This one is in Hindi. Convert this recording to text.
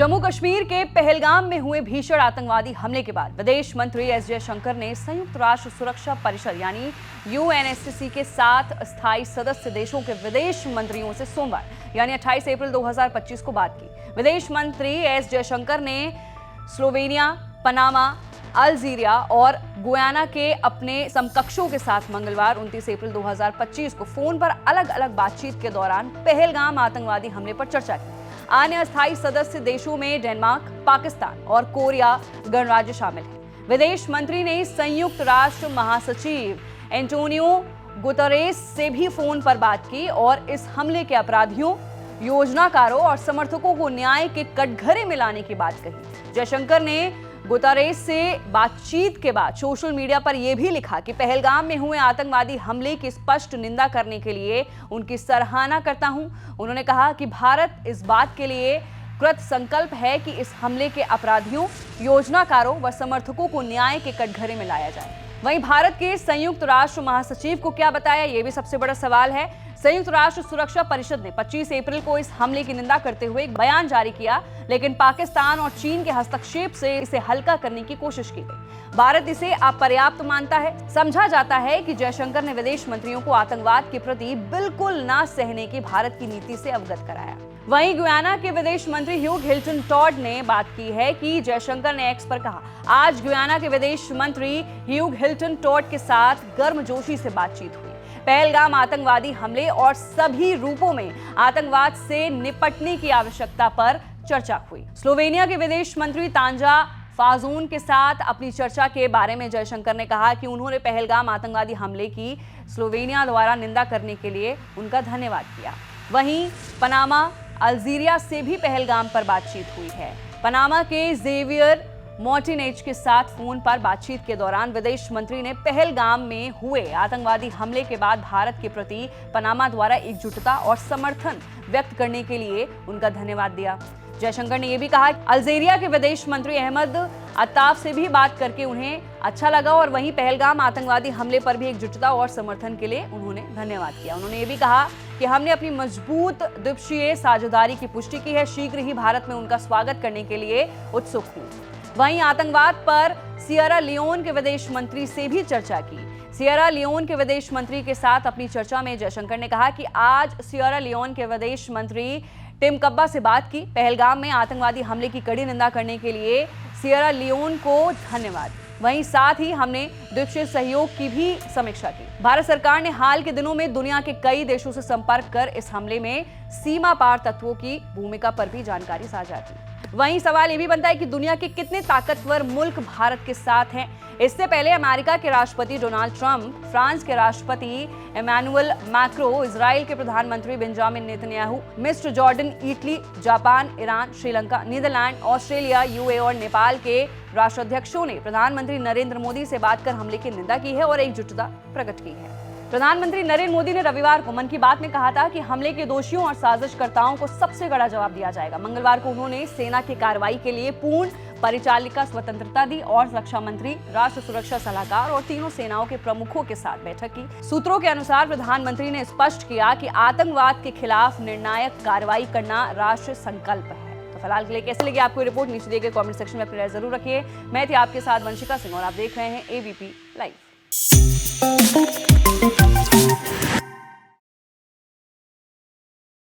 जम्मू कश्मीर के पहलगाम में हुए भीषण आतंकवादी हमले के बाद विदेश मंत्री एस जयशंकर ने संयुक्त राष्ट्र सुरक्षा परिषद यानी यूएनएससी के 7 स्थायी सदस्य देशों के विदेश मंत्रियों से सोमवार यानी 28 अप्रैल 2025 को बात की। विदेश मंत्री एस जयशंकर ने स्लोवेनिया, पनामा, अल्जीरिया और गुयाना के अपने समकक्षों के साथ मंगलवार 29 अप्रैल 2025 को फोन पर अलग अलग बातचीत के दौरान पहलगाम आतंकवादी हमले पर चर्चा की। अन्य अस्थायी सदस्य देशों में डेनमार्क, पाकिस्तान और कोरिया गणराज्य शामिल हैं। विदेश मंत्री ने संयुक्त राष्ट्र महासचिव एंटोनियो गुतरेस से भी फोन पर बात की और इस हमले के अपराधियों, योजनाकारों और समर्थकों को न्याय के कटघरे में लाने की बात कही। जयशंकर ने गुतरेस से बातचीत के बाद सोशल मीडिया पर यह भी लिखा कि पहलगाम में हुए आतंकवादी हमले की स्पष्ट निंदा करने के लिए उनकी सराहना करता हूं। उन्होंने कहा कि भारत इस बात के लिए कृत संकल्प है कि इस हमले के अपराधियों, योजनाकारों व समर्थकों को न्याय के कटघरे में लाया जाए। वहीं भारत के संयुक्त राष्ट्र महासचिव को क्या बताया, यह भी सबसे बड़ा सवाल है। संयुक्त राष्ट्र सुरक्षा परिषद ने 25 अप्रैल को इस हमले की निंदा करते हुए एक बयान जारी किया, लेकिन पाकिस्तान और चीन के हस्तक्षेप से इसे हल्का करने की कोशिश की गई। भारत इसे अपर्याप्त मानता है। समझा जाता है कि जयशंकर ने विदेश मंत्रियों को आतंकवाद के प्रति बिल्कुल ना सहने की भारत की नीति से अवगत कराया। वहीं गुयाना के विदेश मंत्री ह्यूग हिल्टन टॉड ने बात की है कि जयशंकर ने एक्स पर कहा, आज गुयाना के विदेश मंत्री ह्यूग हिल्टन टॉड के साथ गर्मजोशी से बातचीत हुई। पहलगाम आतंकवादी हमले और सभी रूपों में आतंकवाद से निपटने की आवश्यकता पर चर्चा हुई। स्लोवेनिया के विदेश मंत्री तांजा फाजून के साथ अपनी चर्चा के बारे में जयशंकर ने कहा कि उन्होंने पहलगाम आतंकवादी हमले की स्लोवेनिया द्वारा निंदा करने के लिए उनका धन्यवाद किया। वहीं पनामा, अल्जीरिया से भी पहलगाम पर बातचीत हुई है। पनामा के जेवियर मार्टिनेज के साथ फोन पर बातचीत के दौरान विदेश मंत्री ने पहलगाम में हुए आतंकवादी हमले के बाद भारत के प्रति पनामा द्वारा एकजुटता और समर्थन व्यक्त करने के लिए उनका धन्यवाद दिया। जयशंकर ने यह भी कहा कि अल्जीरिया के विदेश मंत्री अहमद अत्ताफ से भी बात करके उन्हें अच्छा लगा और वहीं पहलगाम आतंकवादी हमले पर भी एकजुटता और समर्थन के लिए उन्होंने धन्यवाद किया। उन्होंने ये भी कहा कि हमने अपनी मजबूत द्विपक्षीय साझेदारी की पुष्टि की है, शीघ्र ही भारत में उनका स्वागत करने के लिए उत्सुक हूँ। वहीं आतंकवाद पर सियरा लियोन के विदेश मंत्री से भी चर्चा की। सियरा लियोन के विदेश मंत्री के साथ अपनी चर्चा में जयशंकर ने कहा कि आज सियरा लियोन के विदेश मंत्री टिम कब्बा से बात की। पहलगाम में आतंकवादी हमले की कड़ी निंदा करने के लिए सियरा लियोन को धन्यवाद। वहीं साथ ही हमने द्विपक्षीय सहयोग की भी समीक्षा की। भारत सरकार ने हाल के दिनों में दुनिया के कई देशों से संपर्क कर इस हमले में सीमा पार तत्वों की भूमिका पर भी जानकारी साझा की। वहीं सवाल ये भी बनता है कि दुनिया के कितने ताकतवर मुल्क भारत के साथ हैं। इससे पहले अमेरिका के राष्ट्रपति डोनाल्ड ट्रंप, फ्रांस के राष्ट्रपति इमैनुअल मैक्रो, इजराइल के प्रधानमंत्री बेंजामिन नेतन्याहू, मिस्र, Jordan, Italy, Japan, Iran, Sri Lanka, Netherlands, Australia, UAE और नेपाल के राष्ट्राध्यक्षों ने प्रधानमंत्री नरेंद्र मोदी से बात कर हमले की निंदा की है और एकजुटता प्रकट की है। प्रधानमंत्री नरेंद्र मोदी ने रविवार को मन की बात में कहा था कि हमले के दोषियों और साजिशकर्ताओं को सबसे कड़ा जवाब दिया जाएगा। मंगलवार को उन्होंने सेना की कार्रवाई के लिए पूर्ण परिचालिका स्वतंत्रता दी और रक्षा मंत्री, राष्ट्र सुरक्षा सलाहकार और तीनों सेनाओं के प्रमुखों के साथ बैठक की। सूत्रों के अनुसार प्रधानमंत्री ने स्पष्ट किया कि आतंकवाद के खिलाफ निर्णायक कार्रवाई करना राष्ट्र संकल्प है। तो फिलहाल के लिए कैसे लगी आपको रिपोर्ट, नीचे दिए गए कमेंट सेक्शन में अपनी राय जरूर रखिए। मैं थी आपके साथ वंशिका सिंह और आप देख रहे हैं एबीपी लाइव।